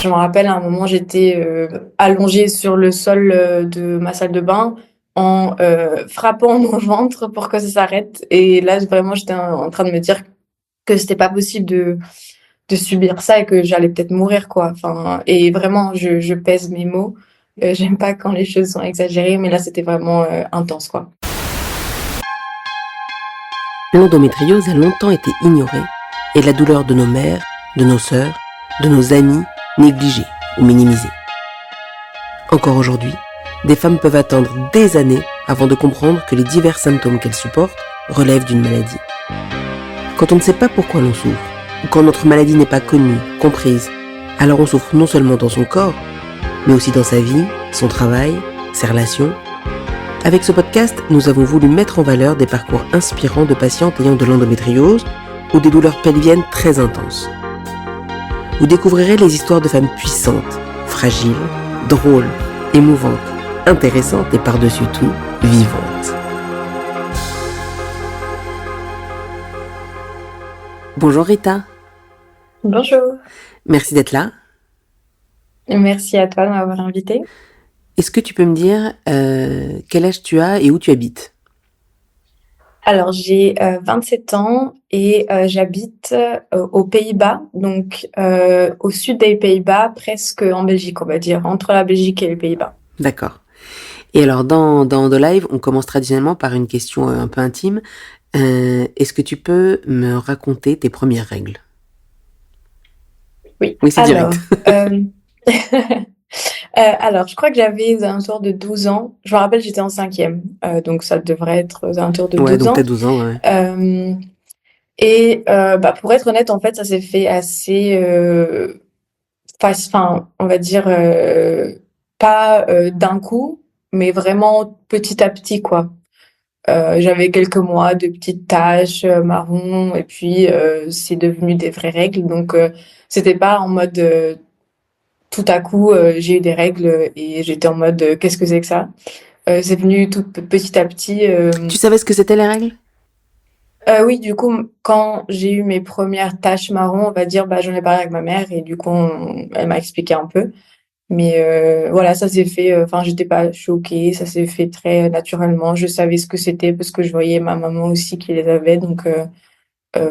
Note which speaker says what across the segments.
Speaker 1: Je me rappelle, à un moment, j'étais allongée sur le sol de ma salle de bain en frappant mon ventre pour que ça s'arrête. Et là, vraiment, j'étais en train de me dire que c'était pas possible de subir ça et que j'allais peut-être mourir, quoi. Enfin, et vraiment, je pèse mes mots. J'aime pas quand les choses sont exagérées, mais là, c'était vraiment intense, quoi.
Speaker 2: L'endométriose a longtemps été ignorée et la douleur de nos mères, de nos sœurs, de nos amis négligée ou minimisée. Encore aujourd'hui, des femmes peuvent attendre des années avant de comprendre que les divers symptômes qu'elles supportent relèvent d'une maladie. Quand on ne sait pas pourquoi l'on souffre, ou quand notre maladie n'est pas connue, comprise, alors on souffre non seulement dans son corps, mais aussi dans sa vie, son travail, ses relations. Avec ce podcast, nous avons voulu mettre en valeur des parcours inspirants de patientes ayant de l'endométriose ou des douleurs pelviennes très intenses. Vous découvrirez les histoires de femmes puissantes, fragiles, drôles, émouvantes, intéressantes et par-dessus tout, vivantes. Bonjour Rita.
Speaker 1: Bonjour.
Speaker 2: Merci d'être là.
Speaker 1: Merci à toi de m'avoir invitée.
Speaker 2: Est-ce que tu peux me dire quel âge tu as et où tu habites ?
Speaker 1: Alors, j'ai 27 ans et j'habite aux Pays-Bas, donc au sud des Pays-Bas, presque en Belgique, on va dire, entre la Belgique et les Pays-Bas.
Speaker 2: D'accord. Et alors, dans The Live, on commence traditionnellement par une question un peu intime. Est-ce que tu peux me raconter tes premières règles ?
Speaker 1: Oui,
Speaker 2: Oui, c'est
Speaker 1: alors,
Speaker 2: direct.
Speaker 1: alors, je crois que j'avais aux alentours de 12 ans. Je me rappelle, j'étais en cinquième, donc ça devrait être aux alentours de
Speaker 2: Ouais,
Speaker 1: 12
Speaker 2: donc t'as
Speaker 1: ans.
Speaker 2: 12 ans, ouais.
Speaker 1: Pour être honnête, en fait, ça s'est fait assez enfin, on va dire pas d'un coup, mais vraiment petit à petit, quoi. J'avais quelques mois de petites taches marron et puis c'est devenu des vraies règles. Donc c'était pas en mode tout à coup j'ai eu des règles et j'étais en mode qu'est-ce que c'est que ça? C'est venu tout petit à petit.
Speaker 2: Tu savais ce que c'était les règles ?
Speaker 1: Oui, du coup, quand j'ai eu mes premières taches marron, on va dire, bah j'en ai parlé avec ma mère et du coup elle m'a expliqué un peu. Mais voilà, ça s'est fait. Enfin, j'étais pas choquée, ça s'est fait très naturellement. Je savais ce que c'était parce que je voyais ma maman aussi qui les avait, donc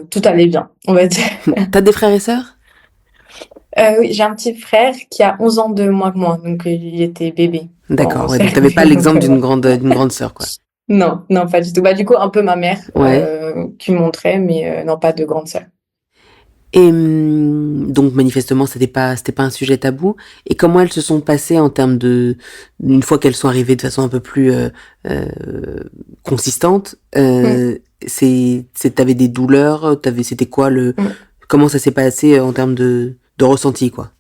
Speaker 1: tout allait bien, on va dire.
Speaker 2: T'as des frères et sœurs ?
Speaker 1: Oui, j'ai un petit frère qui a 11 ans de moins que moi, donc il était bébé quand
Speaker 2: D'accord, ouais,
Speaker 1: c'est
Speaker 2: donc t'avais pas
Speaker 1: arrivé. Donc
Speaker 2: l'exemple
Speaker 1: voilà.
Speaker 2: d'une grande sœur, quoi.
Speaker 1: Non, non, pas du tout. Bah du coup, un peu ma mère
Speaker 2: Ouais.
Speaker 1: qui montrait, mais non, pas de grande sœur.
Speaker 2: Et donc manifestement c'était pas un sujet tabou. Et comment elles se sont passées en termes de une fois qu'elles sont arrivées de façon un peu plus euh, consistante,
Speaker 1: Mm,
Speaker 2: t'avais des douleurs, c'était quoi
Speaker 1: mm.
Speaker 2: comment ça s'est passé en termes de ressenti, quoi.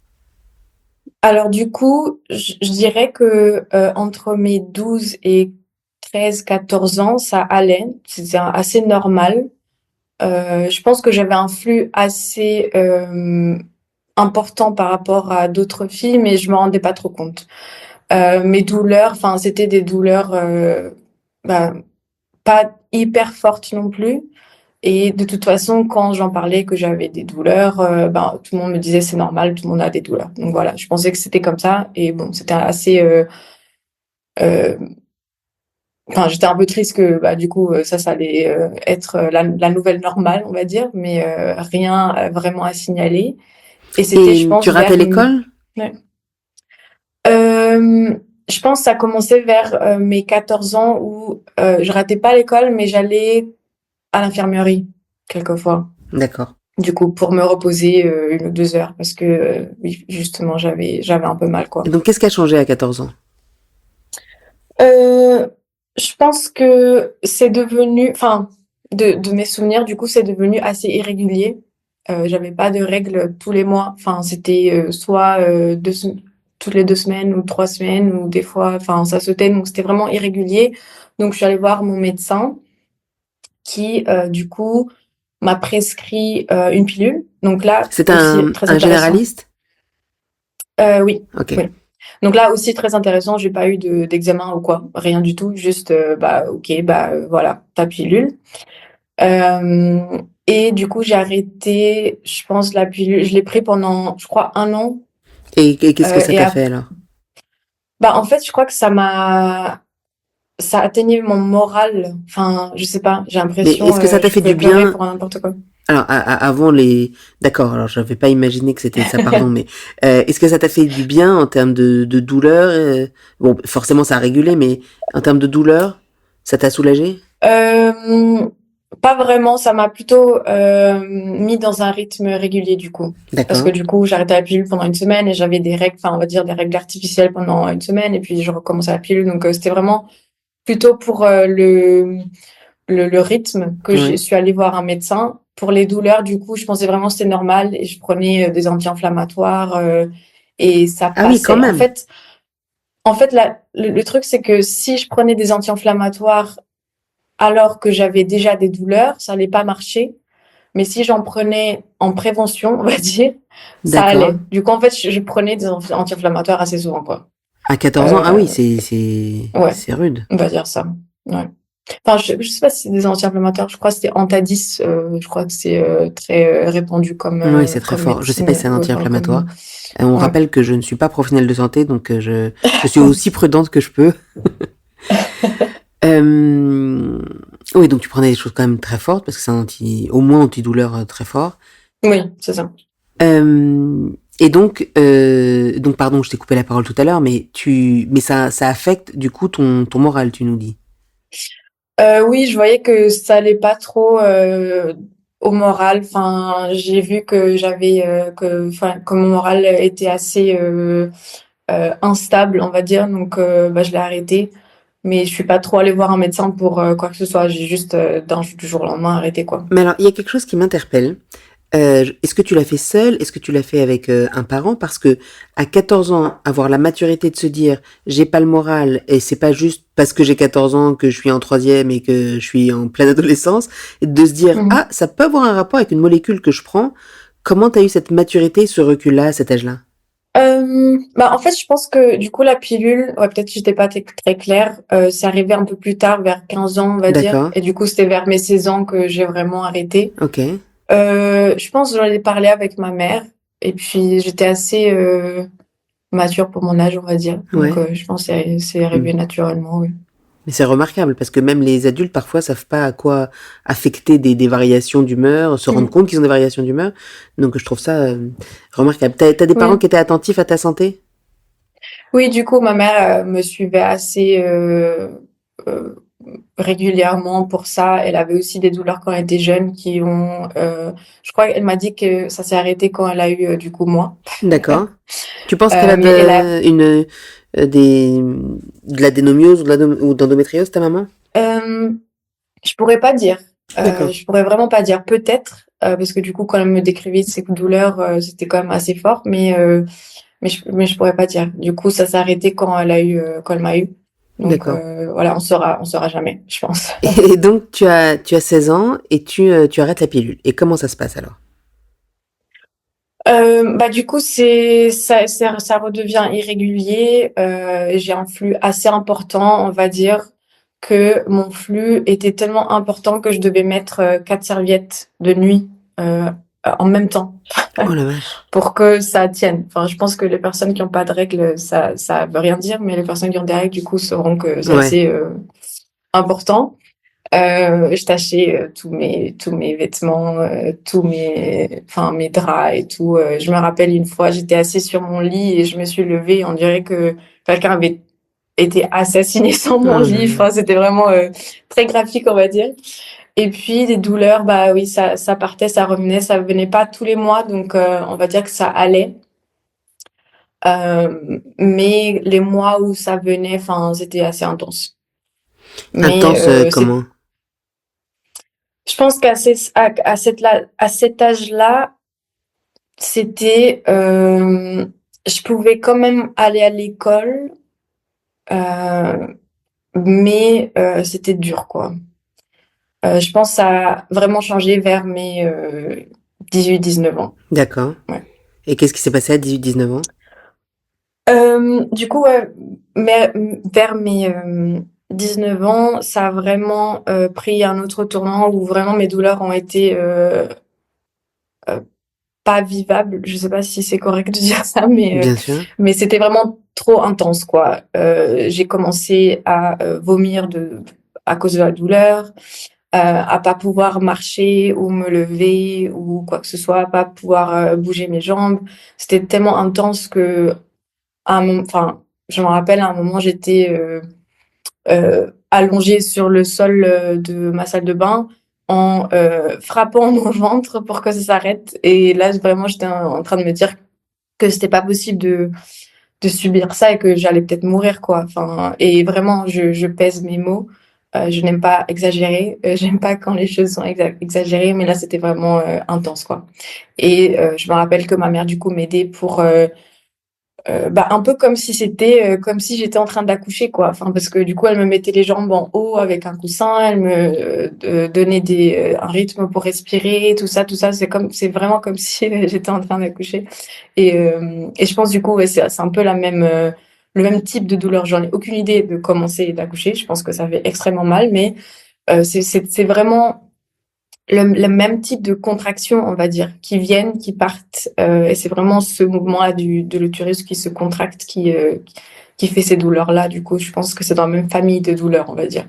Speaker 1: Alors du coup, je dirais que entre mes 12 et 13, 14 ans, ça allait, c'était assez normal. Je pense que j'avais un flux assez important par rapport à d'autres filles, mais je me rendais pas trop compte. Mes douleurs, enfin, c'était des douleurs bah, pas hyper fortes non plus. Et de toute façon, quand j'en parlais que j'avais des douleurs, ben, tout le monde me disait c'est normal, tout le monde a des douleurs. Donc voilà, je pensais que c'était comme ça. Et bon, c'était assez euh, enfin, j'étais un peu triste que bah, du coup ça allait être la nouvelle normale, on va dire, mais rien vraiment à signaler. Et c'était, je
Speaker 2: Et tu
Speaker 1: pense,
Speaker 2: ratais l'école?
Speaker 1: ouais. Euh, je pense que ça commençait vers mes 14 ans où je ratais pas l'école, mais j'allais à l'infirmerie quelquefois.
Speaker 2: D'accord.
Speaker 1: Du coup, pour me reposer 1 ou 2 heures, parce que oui, justement, j'avais un peu mal,
Speaker 2: Et
Speaker 1: quoi.
Speaker 2: donc qu'est-ce qui a changé à 14 ans?
Speaker 1: Euh, je pense que c'est devenu, enfin, de mes souvenirs, du coup, c'est devenu assez irrégulier. J'avais pas de règles tous les mois. Enfin, c'était soit toutes les 2 semaines ou 3 semaines ou des fois, enfin, ça sautait. Donc, c'était vraiment irrégulier. Donc, je suis allée voir mon médecin qui, du coup, m'a prescrit une pilule. Donc là,
Speaker 2: C'est
Speaker 1: aussi très
Speaker 2: un
Speaker 1: intéressant.
Speaker 2: généraliste?
Speaker 1: Oui,
Speaker 2: Ok.
Speaker 1: oui. Donc là aussi très intéressant, j'ai pas eu d'examen ou quoi, rien du tout, juste bah ok, bah voilà, ta pilule. Et du coup j'ai arrêté, je pense la pilule, je l'ai pris pendant, je crois 1 an.
Speaker 2: Et qu'est-ce que ça
Speaker 1: Et
Speaker 2: t'a fait alors?
Speaker 1: bah, en fait, je crois que ça atteignait mon moral. Enfin, je sais pas, j'ai
Speaker 2: Mais
Speaker 1: l'impression,
Speaker 2: est-ce que ça t'a
Speaker 1: je
Speaker 2: fait
Speaker 1: pouvais
Speaker 2: du
Speaker 1: pleurer
Speaker 2: bien?
Speaker 1: pour n'importe quoi.
Speaker 2: Alors, avant les... D'accord, alors j'avais pas imaginé que c'était ça, pardon, mais est-ce que ça t'a fait du bien en termes de douleur? Bon, forcément ça a régulé, mais en termes de douleur, ça t'a soulagé?
Speaker 1: Euh, Pas vraiment, ça m'a plutôt mis dans un rythme régulier du coup. Parce que
Speaker 2: D'accord,
Speaker 1: du coup, j'arrêtais la pilule pendant une semaine et j'avais des règles, enfin on va dire des règles artificielles pendant une semaine et puis je recommençais la pilule. Donc c'était vraiment plutôt pour le rythme que je
Speaker 2: ouais.
Speaker 1: suis allée voir un médecin. Pour les douleurs, du coup, je pensais vraiment que c'était normal et je prenais des anti-inflammatoires et ça
Speaker 2: Ah oui, quand
Speaker 1: passait.
Speaker 2: même.
Speaker 1: En fait, le truc, c'est que si je prenais des anti-inflammatoires alors que j'avais déjà des douleurs, ça allait pas marcher. Mais si j'en prenais en prévention, on va dire, ça
Speaker 2: D'accord.
Speaker 1: allait. Du coup, en fait, je prenais des anti-inflammatoires assez souvent, quoi.
Speaker 2: À 14 ans, ah oui,
Speaker 1: Euh, ouais,
Speaker 2: c'est rude.
Speaker 1: on va dire ça. Ouais. Enfin, je sais pas si c'est des anti-inflammatoires. Je crois que c'était Antadis. Je crois que c'est très répandu
Speaker 2: Oui, c'est très
Speaker 1: comme
Speaker 2: fort. Je sais pas si
Speaker 1: médecine.
Speaker 2: c'est un
Speaker 1: Enfin,
Speaker 2: anti-inflammatoire.
Speaker 1: comme
Speaker 2: On
Speaker 1: ouais.
Speaker 2: rappelle que je ne suis pas professionnelle de santé, donc je suis aussi prudente que je peux. Euh, oui, donc tu prenais des choses quand même très fortes, parce que c'est un au moins antidouleur très fort.
Speaker 1: Oui, c'est ça.
Speaker 2: Euh, et donc pardon, je t'ai coupé la parole tout à l'heure, mais ça affecte du coup ton moral, tu nous dis.
Speaker 1: Oui, je voyais que ça allait pas trop au moral. Enfin, j'ai vu que que mon moral était assez instable, on va dire. Donc, bah, je l'ai arrêté. Mais je suis pas trop allée voir un médecin pour quoi que ce soit. J'ai juste du jour au lendemain arrêté quoi.
Speaker 2: Mais alors, il y a quelque chose qui m'interpelle. Est-ce que tu l'as fait seul? Est-ce que tu l'as fait avec un parent? Parce que à 14 ans, avoir la maturité de se dire j'ai pas le moral et c'est pas juste parce que j'ai 14 ans que je suis en troisième et que je suis en pleine adolescence, et de se dire
Speaker 1: Mhm.
Speaker 2: ah ça peut avoir un rapport avec une molécule que je prends. Comment t'as eu cette maturité, ce recul-là à cet âge-là?
Speaker 1: Bah en fait, je pense que du coup la pilule, ouais, peut-être que j'étais pas très claire. C'est arrivé un peu plus tard, vers 15 ans, on va dire.
Speaker 2: D'accord,
Speaker 1: Et du coup, c'était vers mes 16 ans que j'ai vraiment arrêté.
Speaker 2: ok,
Speaker 1: Je pense que j'en ai parlé avec ma mère et puis j'étais assez mature pour mon âge, on va dire. Donc
Speaker 2: ouais.
Speaker 1: je pense que c'est
Speaker 2: Hmm.
Speaker 1: arrivé naturellement, oui.
Speaker 2: Mais c'est remarquable parce que même les adultes parfois savent pas à quoi affecter des variations d'humeur, se rendre
Speaker 1: Mm.
Speaker 2: compte qu'ils ont des variations d'humeur. Donc je trouve ça remarquable. T'as des parents
Speaker 1: Oui.
Speaker 2: qui étaient attentifs à ta santé?
Speaker 1: Oui, du coup, ma mère me suivait assez euh, régulièrement pour ça. Elle avait aussi des douleurs quand elle était jeune je crois qu'elle m'a dit que ça s'est arrêté quand elle a eu du coup moi.
Speaker 2: D'accord. Tu penses qu'elle
Speaker 1: Mais elle a,
Speaker 2: avait de l'adénomiose ou ou d'endométriose, ta maman?
Speaker 1: euh, je pourrais pas dire.
Speaker 2: D'accord.
Speaker 1: Je pourrais vraiment pas dire. Peut-être parce que du coup, quand elle me décrivait ses douleurs, c'était quand même assez fort. Mais je pourrais pas dire. Du coup, ça s'est arrêté quand elle m'a eu. Donc
Speaker 2: D'accord.
Speaker 1: voilà, on saura jamais, je pense.
Speaker 2: Et donc tu as 16 ans et tu arrêtes la pilule. Et comment ça se passe alors?
Speaker 1: Bah du coup ça redevient irrégulier. J'ai un flux assez important, on va dire que mon flux était tellement important que je devais mettre 4 serviettes de nuit en même temps
Speaker 2: Oh la vache.
Speaker 1: pour que ça tienne. Enfin, je pense que les personnes qui n'ont pas de règles, ça veut rien dire, mais les personnes qui ont des règles du coup sauront que c'est
Speaker 2: Ouais.
Speaker 1: assez important. Je tachais tous mes vêtements, enfin mes draps et tout. Je me rappelle une fois, j'étais assise sur mon lit et je me suis levée. On dirait que quelqu'un avait été assassiné sur mon
Speaker 2: Oh là
Speaker 1: lit.
Speaker 2: là.
Speaker 1: Enfin, c'était vraiment très graphique, on va dire. Et puis les douleurs, bah oui, ça partait, ça revenait, ça venait pas tous les mois, donc on va dire que ça allait. Mais les mois où ça venait, enfin, c'était assez intense. Mais
Speaker 2: Intense
Speaker 1: c'est
Speaker 2: comment?
Speaker 1: Je pense à cet âge-là, c'était, je pouvais quand même aller à l'école, euh, mais c'était dur, quoi. Je pense que ça a vraiment changé vers mes 18-19 ans.
Speaker 2: D'accord.
Speaker 1: Ouais.
Speaker 2: Et qu'est-ce qui s'est passé à 18-19 ans?
Speaker 1: Du coup, ouais, mais, vers mes 19 ans, ça a vraiment pris un autre tournant où vraiment mes douleurs ont été pas vivable. Je sais pas si c'est correct de dire ça,
Speaker 2: Bien sûr.
Speaker 1: mais c'était vraiment trop intense, quoi. J'ai commencé à vomir à cause de la douleur, à pas pouvoir marcher ou me lever ou quoi que ce soit, à pas pouvoir bouger mes jambes. C'était tellement intense que, enfin, je me rappelle à un moment, j'étais allongée sur le sol de ma salle de bain en frappant mon ventre pour que ça s'arrête. Et là, vraiment, j'étais en train de me dire que c'était pas possible de subir ça et que j'allais peut-être mourir, quoi. Enfin, et vraiment, je pèse mes mots. Je n'aime pas exagérer. J'aime pas quand les choses sont exagérées, mais là, c'était vraiment intense, quoi. Et je me rappelle que ma mère, du coup, m'aidait pour bah, un peu comme si c'était comme si j'étais en train d'accoucher, quoi. Enfin, parce que du coup, elle me mettait les jambes en haut avec un coussin, elle me donnait un rythme pour respirer, tout ça, tout ça. C'est vraiment comme si j'étais en train d'accoucher. Et je pense du coup, ouais, c'est un peu le même type de douleur. J'en ai aucune idée de comment c'est d'accoucher. Je pense que ça fait extrêmement mal, mais c'est vraiment le même type de contractions, on va dire, qui viennent, qui partent, et c'est vraiment ce mouvement-là de l'utérus qui se contracte, qui fait ces douleurs-là. Du coup, je pense que c'est dans la même famille de douleurs, on va dire.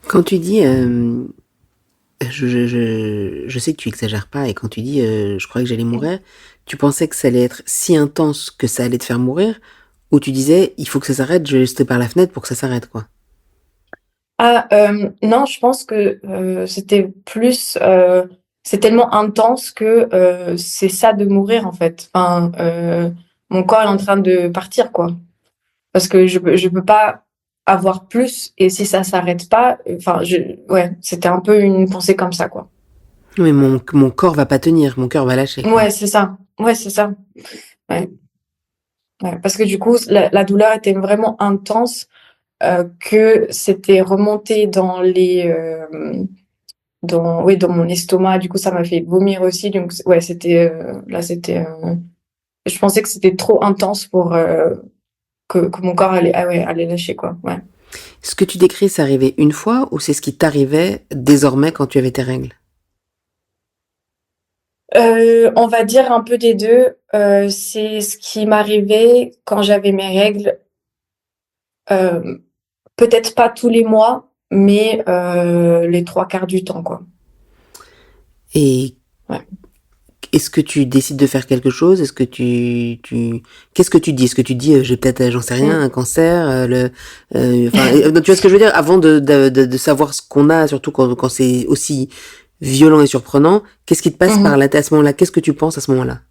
Speaker 2: Quand tu dis, je sais que tu exagères pas, et quand tu dis, je croyais que j'allais mourir, tu pensais que ça allait être si intense que ça allait te faire mourir, ou tu disais, il faut que ça s'arrête, je vais jeter par la fenêtre pour que ça s'arrête, quoi.
Speaker 1: Ah, non, je pense que c'était plus, c'est tellement intense que c'est ça de mourir en fait. Enfin, mon corps est en train de partir, quoi. Parce que je peux pas avoir plus et si ça s'arrête pas, enfin, ouais, c'était un peu une pensée comme ça, quoi.
Speaker 2: Mais mon corps va pas tenir, mon cœur va lâcher, quoi.
Speaker 1: Ouais, c'est ça. Ouais, c'est ça. Ouais, ouais. Parce que du coup, la douleur était vraiment intense, que c'était remonté oui, dans mon estomac. Du coup, ça m'a fait vomir aussi. Donc, ouais, je pensais que c'était trop intense pour que mon corps allait lâcher, quoi. Ouais.
Speaker 2: Ce que tu décris, c'est arrivé une fois, ou c'est ce qui t'arrivait désormais quand tu avais tes règles?
Speaker 1: On va dire un peu des deux. C'est ce qui m'arrivait quand j'avais mes règles. Euh, Peut-être pas tous les mois, mais les trois quarts du temps, quoi.
Speaker 2: Et
Speaker 1: Ouais.
Speaker 2: est-ce que tu décides de faire quelque chose? Est-ce que qu'est-ce que tu dis? Est-ce que tu dis, j'ai peut-être, j'en sais rien, un
Speaker 1: Mm.
Speaker 2: cancer, enfin, tu vois ce que je veux dire? Avant de savoir ce qu'on a, surtout quand c'est aussi violent et surprenant, qu'est-ce qui te passe par
Speaker 1: Mhm.
Speaker 2: la tête à ce moment-là? Qu'est-ce que tu penses à ce moment-là?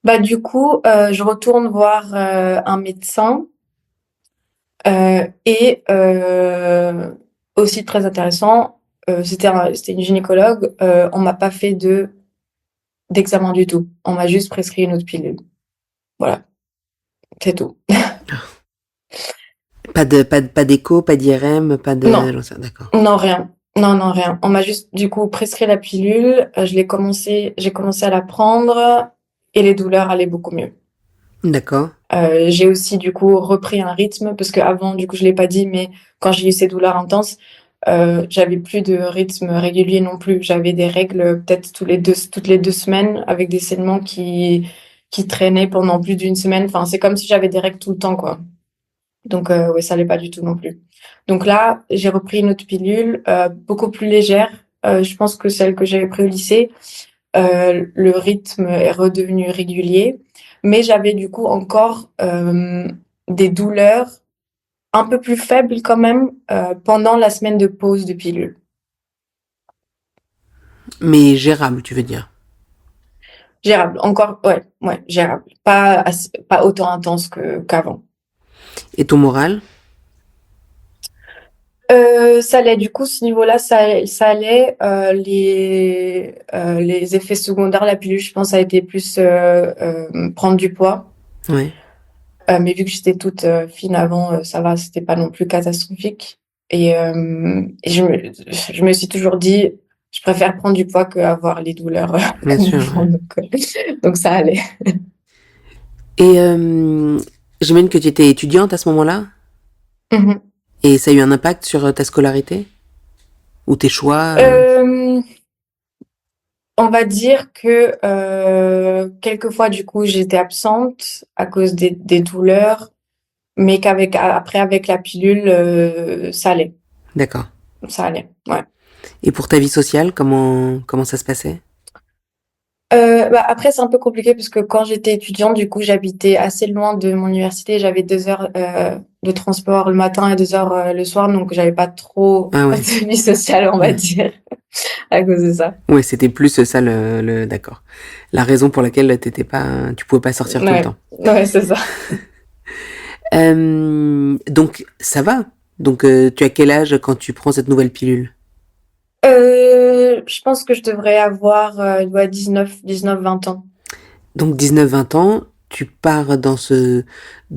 Speaker 1: Bah du coup, je retourne voir un médecin et aussi très intéressant, c'était une gynécologue. On m'a pas fait d'examen du tout. On m'a juste prescrit une autre pilule. Voilà, c'est tout.
Speaker 2: Pas d'écho, pas d'IRM, pas de,
Speaker 1: Non,
Speaker 2: j'en sais, d'accord.
Speaker 1: non, rien. Non, non, rien. On m'a juste, du coup, prescrit la pilule. J'ai commencé à la prendre et les douleurs allaient beaucoup mieux.
Speaker 2: D'accord.
Speaker 1: J'ai aussi, du coup, repris un rythme parce que avant, du coup, je l'ai pas dit, mais quand j'ai eu ces douleurs intenses, j'avais plus de rythme régulier non plus. J'avais des règles peut-être toutes les 2 semaines avec des saignements qui traînaient pendant plus d'une semaine. Enfin, c'est comme si j'avais des règles tout le temps, quoi. Donc, ouais, ça allait pas du tout non plus. Donc là, j'ai repris une autre pilule, beaucoup plus légère. Je pense que celle que j'avais pris au lycée, le rythme est redevenu régulier, mais j'avais du coup encore des douleurs un peu plus faibles quand même pendant la semaine de pause de pilule.
Speaker 2: Mais gérable, tu veux dire.
Speaker 1: Gérable, encore, ouais, ouais, gérable. Pas autant intense qu'avant.
Speaker 2: Et ton moral?
Speaker 1: Ça allait, du coup, ce niveau-là, ça allait. Les effets secondaires de la pilule, je pense, ça a été plus prendre du poids.
Speaker 2: Ouais.
Speaker 1: Mais vu que j'étais toute fine avant, ça va, c'était pas non plus catastrophique. Et je me suis toujours dit, je préfère prendre du poids qu'avoir les douleurs
Speaker 2: Bien
Speaker 1: comme
Speaker 2: sûr,
Speaker 1: avant.
Speaker 2: ouais.
Speaker 1: Donc ça allait.
Speaker 2: Et j'imagine que tu étais étudiante à ce moment-là,
Speaker 1: Mhm.
Speaker 2: et ça a eu un impact sur ta scolarité ou tes choix.
Speaker 1: Euh, On va dire que quelquefois, du coup, j'étais absente à cause des douleurs, mais après, avec la pilule, ça allait.
Speaker 2: D'accord.
Speaker 1: Ça allait, ouais.
Speaker 2: Et pour ta vie sociale, comment ça se passait?
Speaker 1: Bah, après, c'est un peu compliqué parce que quand j'étais étudiante, du coup, j'habitais assez loin de mon université. J'avais 2 heures de transport le matin et 2 heures le soir, donc j'avais pas trop
Speaker 2: Ah
Speaker 1: de
Speaker 2: ouais.
Speaker 1: vie sociale, on va
Speaker 2: Ouais.
Speaker 1: dire, à cause de ça.
Speaker 2: Ouais, c'était plus ça d'accord. La raison pour laquelle tu pouvais pas sortir tout le
Speaker 1: Ouais,
Speaker 2: temps.
Speaker 1: ouais, c'est ça.
Speaker 2: Donc ça va. Donc tu as quel âge quand tu prends cette nouvelle pilule?
Speaker 1: Je pense que je devrais avoir ouais, 19, 20 ans.
Speaker 2: Donc 19-20 ans, tu pars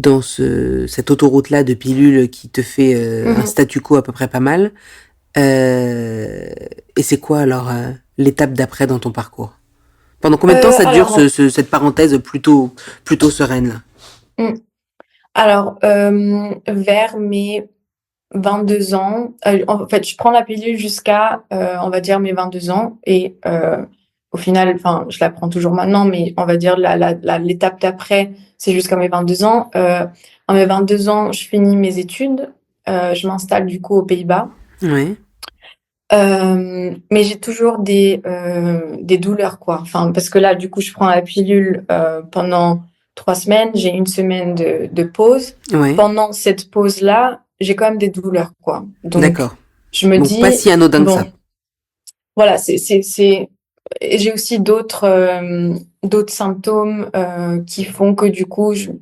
Speaker 2: cette autoroute-là de pilules qui te fait un
Speaker 1: Mhm.
Speaker 2: statu quo à peu près pas mal. Euh, et c'est quoi alors l'étape d'après dans ton parcours? Pendant combien de temps ça dure
Speaker 1: Alors,
Speaker 2: cette parenthèse plutôt sereine là?
Speaker 1: mm. Alors, vers mes 22 ans, en fait, je prends la pilule jusqu'à, on va dire, mes 22 ans. Et au final, enfin, je la prends toujours maintenant, mais on va dire l'étape d'après, c'est jusqu'à mes 22 ans. À mes 22 ans, je finis mes études. Je m'installe du coup aux Pays-Bas.
Speaker 2: Ouais,
Speaker 1: Mais j'ai toujours des douleurs, quoi. Enfin, parce que là, du coup, je prends la pilule pendant 3 semaines. J'ai une semaine de pause.
Speaker 2: ouais,
Speaker 1: Pendant cette pause-là, j'ai quand même des douleurs, quoi. Donc,
Speaker 2: d'accord.
Speaker 1: je me
Speaker 2: Donc pas
Speaker 1: dis,
Speaker 2: si anodin que ça.
Speaker 1: bon, voilà, et j'ai aussi d'autres symptômes qui font que, du coup, je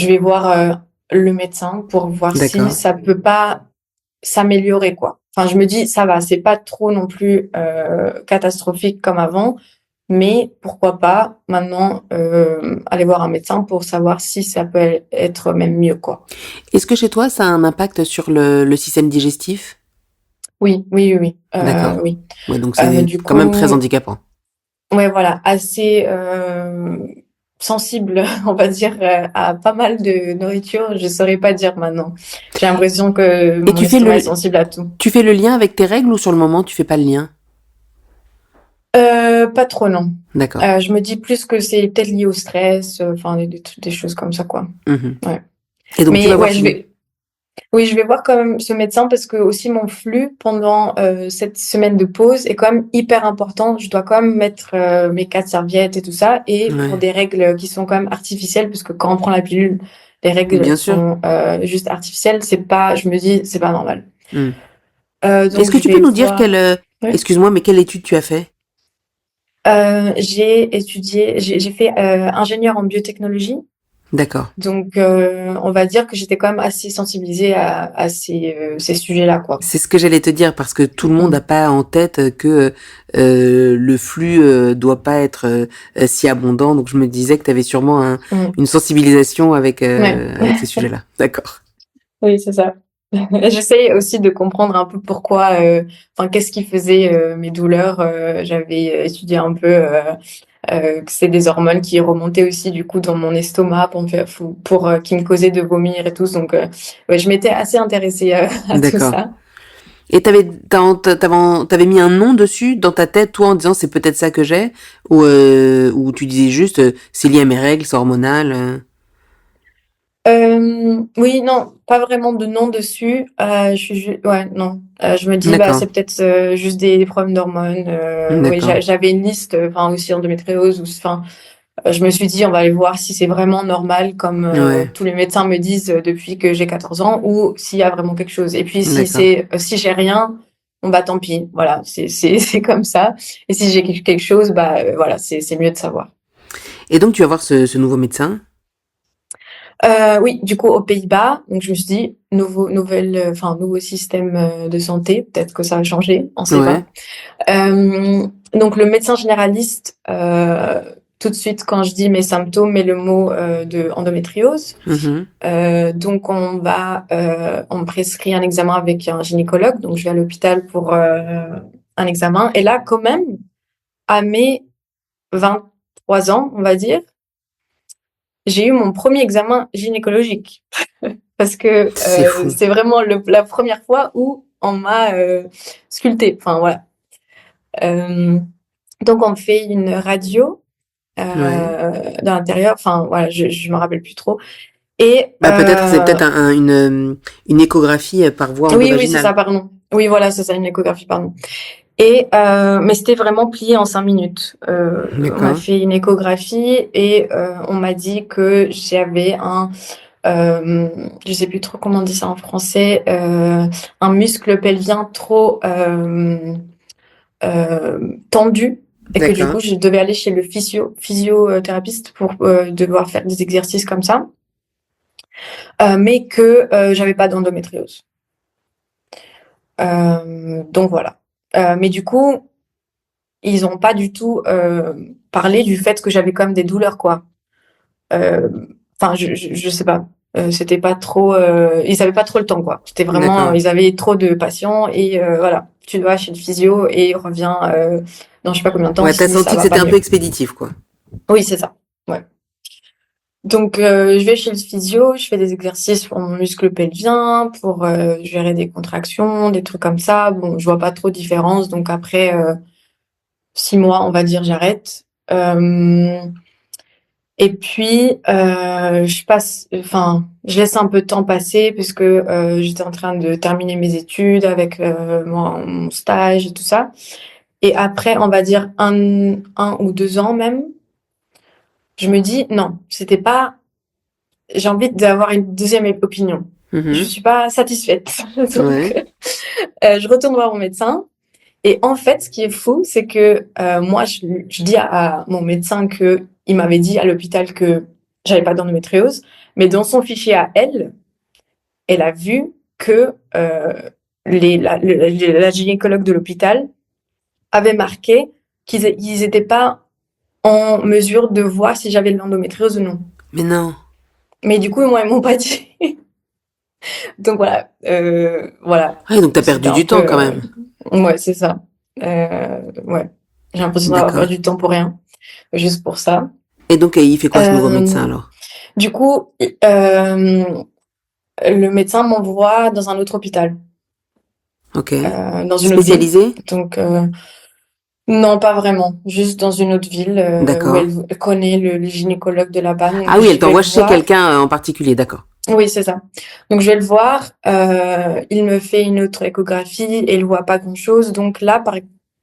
Speaker 1: vais voir le médecin pour voir si
Speaker 2: D'accord.
Speaker 1: ça peut pas s'améliorer, quoi. Enfin, je me dis, ça va, c'est pas trop non plus catastrophique comme avant, mais pourquoi pas maintenant aller voir un médecin pour savoir si ça peut être même mieux, quoi.
Speaker 2: Est-ce que chez toi ça a un impact sur le système digestif?
Speaker 1: Oui, oui, oui, oui.
Speaker 2: D'accord.
Speaker 1: Oui.
Speaker 2: Ouais, donc c'est
Speaker 1: Du
Speaker 2: quand même
Speaker 1: coup,
Speaker 2: très handicapant.
Speaker 1: ouais, voilà, assez sensible, on va dire, à pas mal de nourriture. Je saurais pas dire maintenant. J'ai l'impression que
Speaker 2: Et
Speaker 1: mon estomac est sensible à tout.
Speaker 2: tu fais le lien avec tes règles ou sur le moment tu fais pas le lien?
Speaker 1: Pas trop, non.
Speaker 2: D'accord.
Speaker 1: Je me dis plus que c'est peut-être lié au stress, enfin des choses comme ça, quoi.
Speaker 2: Mhm.
Speaker 1: Ouais.
Speaker 2: Et donc tu
Speaker 1: Mais
Speaker 2: vas voir
Speaker 1: ouais,
Speaker 2: qui?
Speaker 1: oui, je vais voir quand même ce médecin parce que aussi mon flux pendant cette semaine de pause est quand même hyper important. Je dois quand même mettre mes 4 serviettes et tout ça, et pour
Speaker 2: Ouais.
Speaker 1: des règles qui sont quand même artificielles, parce que quand on prend la pilule, les règles
Speaker 2: Bien sûr.
Speaker 1: sont juste artificielles. C'est pas, je me dis, c'est pas normal.
Speaker 2: Hmm. Est-ce
Speaker 1: Donc
Speaker 2: que
Speaker 1: je
Speaker 2: tu peux
Speaker 1: vais
Speaker 2: nous dire
Speaker 1: voir. Oui.
Speaker 2: excuse-moi, mais quelle étude tu as fait?
Speaker 1: J'ai fait ingénieur en biotechnologie.
Speaker 2: D'accord.
Speaker 1: Donc, on va dire que j'étais quand même assez sensibilisée à ces sujets-là, quoi.
Speaker 2: C'est ce que j'allais te dire parce que tout le monde n'a
Speaker 1: Mm,
Speaker 2: pas en tête que le flux doit pas être si abondant. Donc je me disais que tu avais sûrement
Speaker 1: mm.
Speaker 2: une sensibilisation
Speaker 1: Ouais,
Speaker 2: avec ces sujets-là. D'accord.
Speaker 1: oui, c'est ça. J'essaye aussi de comprendre un peu pourquoi, enfin, qu'est-ce qui faisait mes douleurs. J'avais étudié un peu que c'est des hormones qui remontaient aussi du coup dans mon estomac qui me causaient de vomir et tout. Donc, ouais, je m'étais assez intéressée à tout
Speaker 2: D'accord.
Speaker 1: ça.
Speaker 2: Et t'avais mis un nom dessus dans ta tête, toi, en disant c'est peut-être ça que j'ai, ou tu disais juste c'est lié à mes règles, c'est hormonal.
Speaker 1: Oui, non, pas vraiment de nom dessus. Ouais, non. Je me dis, bah,
Speaker 2: D'accord.
Speaker 1: c'est peut-être juste des problèmes d'hormones. Oui,
Speaker 2: D'accord.
Speaker 1: j'avais une liste, enfin, aussi endométriose. Enfin, je me suis dit, on va aller voir si c'est vraiment normal, comme
Speaker 2: Ouais.
Speaker 1: tous les médecins me disent depuis que j'ai 14 ans, ou s'il y a vraiment quelque chose. Et puis,
Speaker 2: D'accord.
Speaker 1: si j'ai rien, bon, bah, tant pis. Voilà, c'est comme ça. Et si j'ai quelque chose, bah, voilà, c'est mieux de savoir.
Speaker 2: Et donc tu vas voir ce nouveau médecin.
Speaker 1: Oui, du coup, aux Pays-Bas, donc je me suis dit, nouveau système de santé, peut-être que ça va changer, on sait
Speaker 2: Ouais.
Speaker 1: pas. Donc le médecin généraliste, tout de suite quand je dis mes symptômes, met le mot de endométriose.
Speaker 2: Mhm.
Speaker 1: Donc on me prescrit un examen avec un gynécologue, donc je vais à l'hôpital pour un examen. Et là, quand même, à mes 23 ans, on va dire, j'ai eu mon premier examen gynécologique. Parce que
Speaker 2: C'est fou.
Speaker 1: c'est vraiment la première fois où on m'a sculpté. Enfin, voilà. Euh, Donc on fait une radio
Speaker 2: Ouais.
Speaker 1: de l'intérieur. Enfin voilà, je me rappelle plus trop. Et
Speaker 2: Bah peut-être c'est peut-être une échographie par voie
Speaker 1: oui, c'est
Speaker 2: endovaginale.
Speaker 1: ça, pardon. Oui, voilà, c'est ça, une échographie, pardon. Mais c'était vraiment plié en 5 minutes. On m'a
Speaker 2: D'accord.
Speaker 1: fait une échographie et on m'a dit que j'avais je sais plus trop comment on dit ça en français, un muscle pelvien trop tendu et que du coup
Speaker 2: D'accord.
Speaker 1: je devais aller chez le physiothérapeute pour devoir faire des exercices comme ça, mais que j'avais pas d'endométriose. Donc voilà. Mais du coup, ils ont pas du tout parlé du fait que j'avais quand même des douleurs, quoi. Euh, Enfin, je sais pas. C'était pas trop. Ils avaient pas trop le temps, quoi. C'était vraiment.
Speaker 2: D'accord.
Speaker 1: Ils avaient trop de patients et voilà. Tu dois chez le physio et reviens dans je sais pas combien de temps
Speaker 2: Ouais, t'as
Speaker 1: si ça
Speaker 2: senti que
Speaker 1: va
Speaker 2: c'était
Speaker 1: pas
Speaker 2: un peu
Speaker 1: mieux.
Speaker 2: expéditif, quoi.
Speaker 1: Oui, c'est ça. Ouais. Donc je vais chez le physio, je fais des exercices pour mon muscle pelvien, pour gérer des contractions, des trucs comme ça. Bon, je vois pas trop de différence. Donc après 6 mois, on va dire, j'arrête. Et puis, je laisse un peu de temps passer puisque j'étais en train de terminer mes études avec mon stage et tout ça. Et après, on va dire 1 ou 2 ans même, je me dis non, c'était pas. J'ai envie d'avoir une deuxième opinion. Je
Speaker 2: Mhm.
Speaker 1: suis pas satisfaite, donc
Speaker 2: Ouais.
Speaker 1: je retourne voir mon médecin. Et en fait, ce qui est fou, c'est que moi, je dis à mon médecin que il m'avait dit à l'hôpital que j'avais pas d'endométriose, mais dans son fichier à elle, elle a vu que la gynécologue de l'hôpital avait marqué qu'ils étaient pas en mesure de voir si j'avais de l'endométriose ou non.
Speaker 2: Mais non.
Speaker 1: Mais du coup, moi, ils m'ont pas dit. Donc voilà,
Speaker 2: Ouais, donc t'as
Speaker 1: c'était
Speaker 2: perdu
Speaker 1: un
Speaker 2: du
Speaker 1: peu,
Speaker 2: temps quand même.
Speaker 1: ouais, c'est ça. Ouais, j'ai l'impression d'avoir
Speaker 2: D'accord.
Speaker 1: perdu du temps pour rien, juste pour ça.
Speaker 2: Et donc, il fait quoi ce nouveau médecin
Speaker 1: Euh,
Speaker 2: alors?
Speaker 1: du coup, le médecin m'envoie dans un autre hôpital,
Speaker 2: Ok.
Speaker 1: dans une autre ville.
Speaker 2: Spécialisé?
Speaker 1: Donc, non, pas vraiment, juste dans une autre ville où
Speaker 2: D'accord.
Speaker 1: elle connaît le gynécologue de là-bas. Donc,
Speaker 2: Ah oui, elle
Speaker 1: je vais
Speaker 2: t'envoie
Speaker 1: le
Speaker 2: chez
Speaker 1: voir.
Speaker 2: quelqu'un en particulier, d'accord.
Speaker 1: Oui, c'est ça. Donc, je vais le voir. Il me fait une autre échographie et il voit pas grand-chose. Donc là,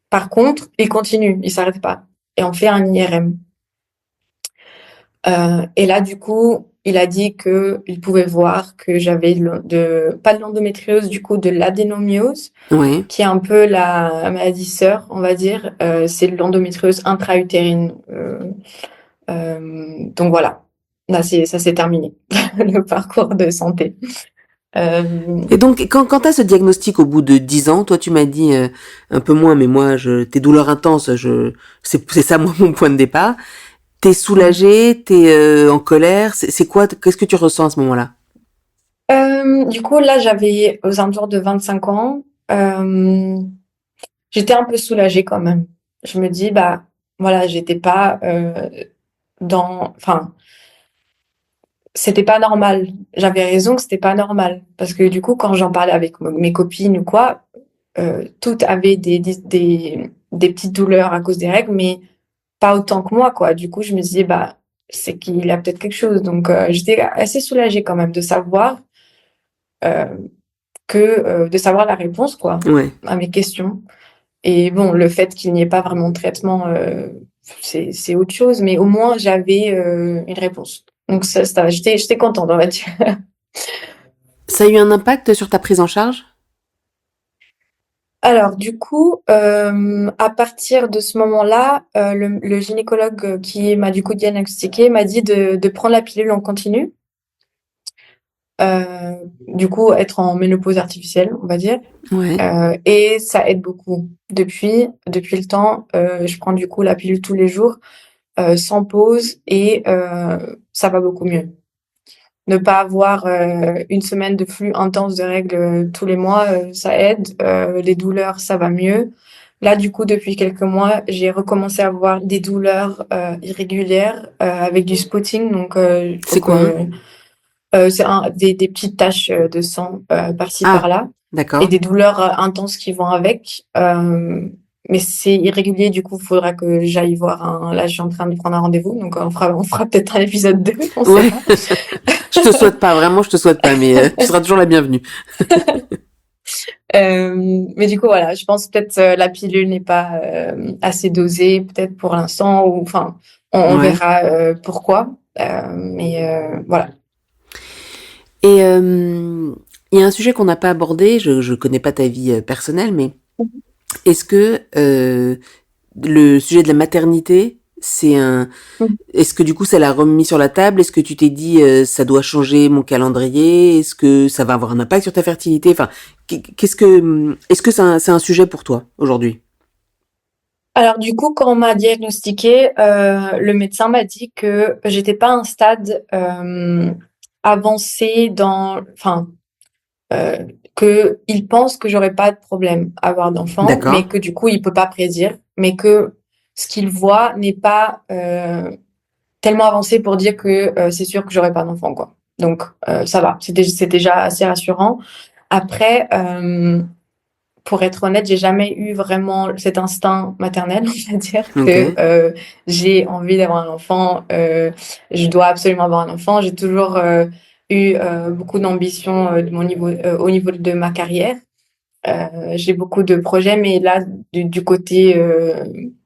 Speaker 1: par contre, il continue, il s'arrête pas. Et on fait un IRM. Et là, du coup, il a dit que il pouvait voir que j'avais pas de l'endométriose, du coup, de l'adénomiose,
Speaker 2: Ouais.
Speaker 1: qui est un peu la maladie sœur, on va dire. C'est de l'endométriose intra-utérine. Donc voilà. Là, ça s'est terminé, le parcours de santé. Euh,
Speaker 2: Et donc, quand t'as ce diagnostic au bout de 10 ans, toi tu m'as dit un peu moins, mais moi, tes douleurs intenses, c'est ça moi mon point de départ. T'es soulagée, t'es en colère, c'est quoi, qu'est-ce que tu ressens à ce moment-là?
Speaker 1: du coup, là, j'avais aux alentours de 25 ans. J'étais un peu soulagée quand même. Je me dis, bah, voilà, j'étais pas enfin, c'était pas normal. J'avais raison que c'était pas normal. Parce que du coup, quand j'en parlais avec mes copines ou quoi, toutes avaient des petites douleurs à cause des règles, mais pas autant que moi, quoi. Du coup, je me disais, bah, c'est qu'il a peut-être quelque chose. Donc, j'étais assez soulagée quand même de savoir euh, de savoir la réponse, quoi,
Speaker 2: Ouais.
Speaker 1: à mes questions. Et bon, le fait qu'il n'y ait pas vraiment de traitement, c'est autre chose, mais au moins j'avais une réponse. Donc j'étais contente, on va dire.
Speaker 2: Ça a eu un impact sur ta prise en charge?
Speaker 1: Alors du coup, à partir de ce moment-là, le gynécologue qui m'a du coup diagnostiqué m'a dit de prendre la pilule en continu. Du coup, être en ménopause artificielle, on va dire.
Speaker 2: Ouais.
Speaker 1: Et ça aide beaucoup. Depuis le temps, je prends du coup la pilule tous les jours, sans pause, et ça va beaucoup mieux. Ne pas avoir une semaine de flux intense de règles tous les mois, ça aide. Les douleurs, ça va mieux. Là, du coup, depuis quelques mois, j'ai recommencé à avoir des douleurs irrégulières avec du spotting. Donc,
Speaker 2: C'est quoi, hein?
Speaker 1: c'est des petites taches de sang par-ci
Speaker 2: Ah,
Speaker 1: par-là et
Speaker 2: d'accord.
Speaker 1: des douleurs intenses qui vont avec. mais c'est irrégulier, du coup, il faudra que j'aille voir là, je suis en train de prendre un rendez-vous, donc on fera peut-être un épisode 2, on sait
Speaker 2: Ouais.
Speaker 1: pas.
Speaker 2: Je te souhaite pas, vraiment, je te souhaite pas, mais tu seras toujours la bienvenue.
Speaker 1: Mais du coup, voilà, je pense peut-être la pilule n'est pas assez dosée, peut-être pour l'instant, ou enfin, on
Speaker 2: Ouais.
Speaker 1: verra pourquoi. Mais voilà.
Speaker 2: Et il y a un sujet qu'on n'a pas abordé, je connais pas ta vie personnelle, mais est-ce que le sujet de la maternité, est-ce que du coup ça l'a remis sur la table? Est-ce que tu t'es dit ça doit changer mon calendrier? Est-ce que ça va avoir un impact sur ta fertilité? Enfin, est-ce que c'est un sujet pour toi aujourd'hui?
Speaker 1: Alors du coup, quand on m'a diagnostiqué, le médecin m'a dit que j'étais pas à un stade avancé enfin, que il pense que j'aurais pas de problème à avoir d'enfant,
Speaker 2: D'accord,
Speaker 1: mais que du coup il peut pas prédire, mais que ce qu'il voit n'est pas tellement avancé pour dire que c'est sûr que j'aurai pas d'enfant, quoi. Donc ça va, c'est déjà assez rassurant. Après, pour être honnête, j'ai jamais eu vraiment cet instinct maternel, on va dire que
Speaker 2: ok.
Speaker 1: j'ai envie d'avoir un enfant, je dois absolument avoir un enfant. J'ai toujours eu beaucoup d'ambition au niveau de ma carrière. J'ai beaucoup de projets, mais là, du côté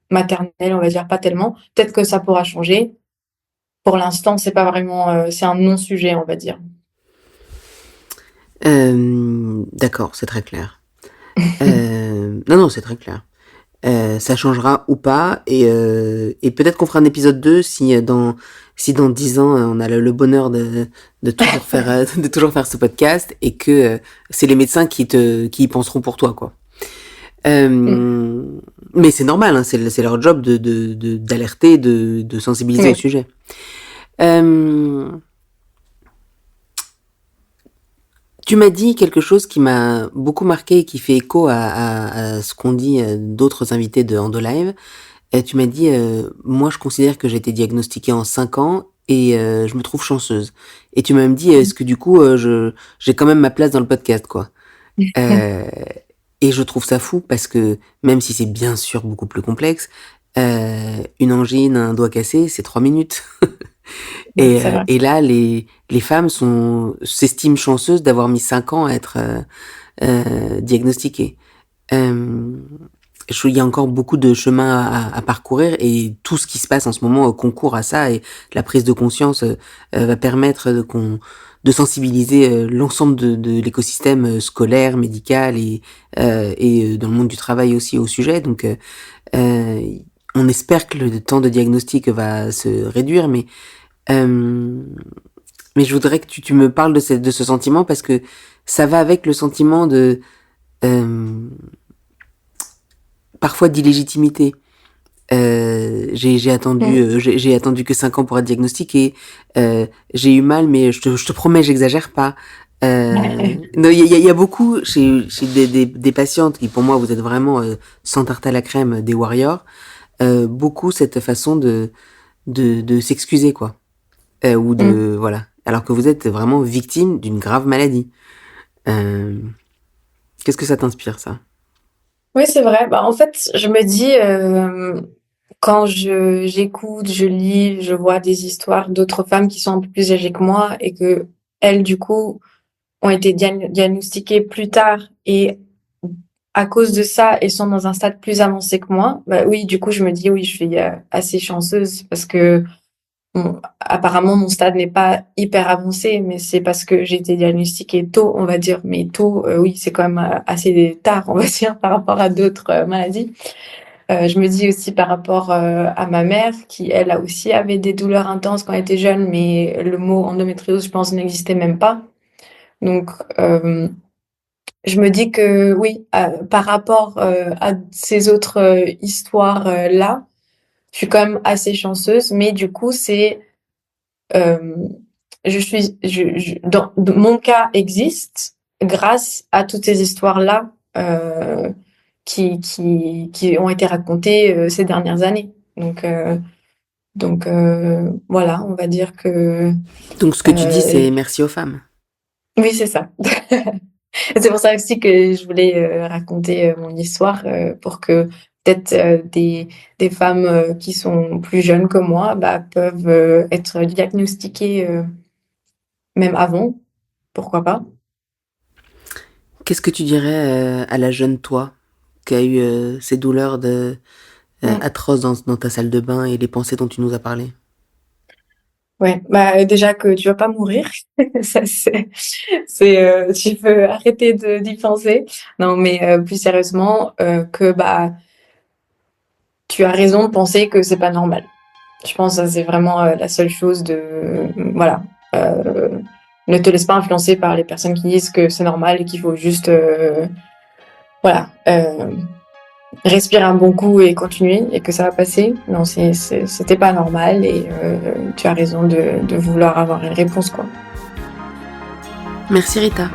Speaker 1: maternel, on va dire pas tellement. Peut-être que ça pourra changer. Pour l'instant, c'est pas vraiment, c'est un non-sujet, on va dire.
Speaker 2: D'accord, c'est très clair. Non, non, c'est très clair. Ça changera ou pas, et peut-être qu'on fera un épisode 2 si dans 10 ans on a le bonheur de toujours faire de toujours faire ce podcast et que c'est les médecins qui y penseront pour toi, quoi.
Speaker 1: Mm.
Speaker 2: Euh, mais c'est normal, hein, c'est leur job d'alerter, de sensibiliser au
Speaker 1: Oui.
Speaker 2: sujet. Euh, Tu m'as dit quelque chose qui m'a beaucoup marqué et qui fait écho à ce qu'ont dit d'autres invités de Endolive. Tu m'as dit, moi je considère que j'ai été diagnostiquée en 5 ans et je me trouve chanceuse. Et tu m'as même dit, est-ce que du coup, j'ai quand même ma place dans le podcast, quoi. Euh, et je trouve ça fou parce que même si c'est bien sûr beaucoup plus complexe, une angine, un doigt cassé, c'est 3 minutes.
Speaker 1: C'est vrai.
Speaker 2: Et là, les femmes s'estiment chanceuses d'avoir mis 5 ans à être diagnostiquées. Euh, il y a encore beaucoup de chemin à parcourir et tout ce qui se passe en ce moment concourt à ça et la prise de conscience va permettre de sensibiliser l'ensemble de l'écosystème scolaire, médical et dans le monde du travail aussi au sujet. Donc, euh, on espère que le temps de diagnostic va se réduire, euh, mais je voudrais que tu me parles de ce sentiment parce que ça va avec le sentiment de euh, parfois d'illégitimité.
Speaker 1: Mm.
Speaker 2: J'ai attendu que 5 ans pour être diagnostiqué. J'ai eu mal, mais je te promets, j'exagère pas. Non, il y a beaucoup chez des patientes qui, pour moi, vous êtes vraiment sans tarte à la crème des warriors. Beaucoup cette façon de s'excuser, quoi. Ou
Speaker 1: Mm.
Speaker 2: de voilà. Alors que vous êtes vraiment victime d'une grave maladie. Euh, Qu'est-ce que ça t'inspire, ça?
Speaker 1: Oui, c'est vrai. Bah, en fait, je me dis, quand j'écoute, je lis, je vois des histoires d'autres femmes qui sont un peu plus âgées que moi et que elles, du coup, ont été diagnostiquées plus tard et à cause de ça, elles sont dans un stade plus avancé que moi. Bah oui, du coup, je me dis, oui, je suis assez chanceuse parce que bon, apparemment, mon stade n'est pas hyper avancé, mais c'est parce que j'ai été diagnostiquée tôt, on va dire. Mais tôt, oui, c'est quand même assez tard, on va dire, par rapport à d'autres maladies. Je me dis aussi par rapport à ma mère, qui elle a aussi avait des douleurs intenses quand elle était jeune, mais le mot endométriose, je pense, n'existait même pas. Donc, euh, je me dis que oui, par rapport à ces autres histoires là, je suis quand même assez chanceuse, mais du coup, euh, mon cas existe grâce à toutes ces histoires-là qui ont été racontées ces dernières années. Voilà, on va dire que
Speaker 2: Donc, ce que tu dis,
Speaker 1: euh,
Speaker 2: c'est merci aux femmes.
Speaker 1: oui, c'est ça. C'est pour ça aussi que je voulais raconter mon histoire pour que peut-être des femmes qui sont plus jeunes que moi peuvent être diagnostiquées même avant, pourquoi pas.
Speaker 2: Qu'est-ce que tu dirais à la jeune toi qui a eu ces douleurs
Speaker 1: Mm.
Speaker 2: atroces dans ta salle de bain et les pensées dont tu nous as parlé?
Speaker 1: Ouais, déjà que tu vas pas mourir, ça tu peux arrêter d'y penser. Non, mais plus sérieusement, que tu as raison de penser que c'est pas normal. Je pense que ça, c'est vraiment la seule chose voilà. Euh, Ne te laisse pas influencer par les personnes qui disent que c'est normal et qu'il faut juste, voilà, respirer un bon coup et continuer et que ça va passer. Non, c'était pas normal et tu as raison de vouloir avoir une réponse, quoi.
Speaker 2: Merci Rita.